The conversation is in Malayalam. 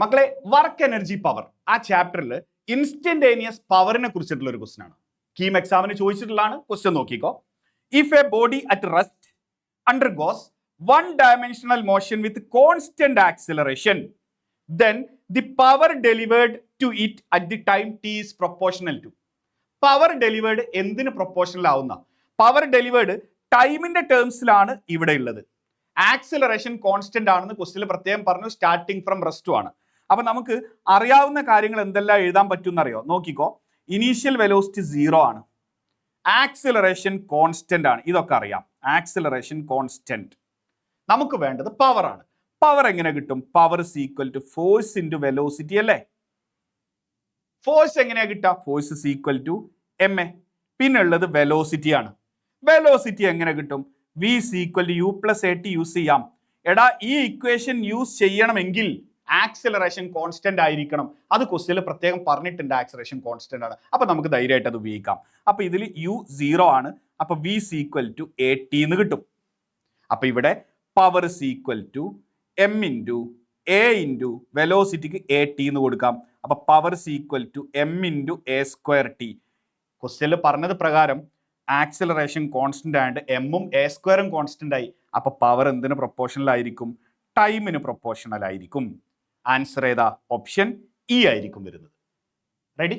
മക്കളെ, വർക്ക് എനർജി പവർ ആ ചാപ്റ്ററിൽ ഇൻസ്റ്റന്റേനിയസ് പവറിനെ കുറിച്ചിട്ടുള്ള ഒരു ക്വസ്റ്റൻ ആണ്. കീം എക്സാമിന് ചോദിച്ചിട്ടുള്ളതാണ്. ക്വസ്റ്റ്യൻ നോക്കിക്കോ. If A body at rest undergoes one dimensional motion with constant acceleration, then the power delivered to it at the time t is proportional to. Power delivered എന്തിന് പ്രൊപ്പോർഷണൽ ആവുന്ന? പവർ ഡെലിവേർഡ് ടൈമിന്റെ ടേംസിലാണ് ഇവിടെ ഉള്ളത്. ആക്സിലറേഷൻ കോൺസ്റ്റന്റ് ആണെന്ന് ക്വസ്റ്റിൽ പ്രത്യേകം പറഞ്ഞു. സ്റ്റാർട്ടിങ് ഫ്രം റെസ്റ്റും ആണ്. അപ്പൊ നമുക്ക് അറിയാവുന്ന കാര്യങ്ങൾ എന്തെല്ലാം എഴുതാൻ പറ്റും അറിയോ? നോക്കിക്കോ. ഇനീഷ്യൽ വെലോസിറ്റി 0 ആണ്. ആക്സിലറേഷൻ കോൺസ്റ്റന്റ് ആണ്. ഇതൊക്കെ അറിയാം. Acceleration constant. നമുക്ക് വേണ്ടത് പവർ ആണ്. പവർ എങ്ങനെ കിട്ടും? Power is equal to force into velocity അല്ലേ? ഫോഴ്സ് എങ്ങനെയാ കിട്ടുക? Force is equal to ma. പിന്നെ ഉള്ളത് വെലോസിറ്റി ആണ്. വെലോസിറ്റി എങ്ങനെ കിട്ടും? v is equal to u plus at use ചെയ്യാം. എടാ, ഈ ഇക്വേഷൻ യൂസ് ചെയ്യണമെങ്കിൽ ആക്സിലറേഷൻ കോൺസ്റ്റന്റ് ആയിരിക്കണം. അത് ക്വസ്റ്റ്യനിൽ പ്രത്യേകം പറഞ്ഞിട്ടുണ്ട്. ആക്സിലറേഷൻ കോൺസ്റ്റന്റ് ആണ്. അപ്പൊ നമുക്ക് ധൈര്യമായിട്ട് അത് ഉപയോഗിക്കാം. അപ്പൊ ഇതിൽ u 0 ആണ്. അപ്പൊ v is equal to at എന്ന് കിട്ടും. അപ്പൊ ഇവിടെ power is equal to m into a into വെലോസിറ്റിക്ക് at എന്ന് കൊടുക്കാം. അപ്പൊ power is equal to m into a square T. ക്വസ്റ്റ്യനിൽ പറഞ്ഞത് പ്രകാരം ആക്സിലറേഷൻ കോൺസ്റ്റന്റ് ആയിട്ട് എമ്മും എ സ്ക്വയറും കോൺസ്റ്റന്റ് ആയി. അപ്പൊ പവർ എന്തിന് പ്രൊപ്പോർഷണൽ ആയിരിക്കും? ടൈമിന് പ്രൊപ്പോർഷണൽ ആയിരിക്കും. ആൻസർ ഏതാ? ഓപ്ഷൻ ഇ ആയിരിക്കും വരുന്നത്. റെഡി?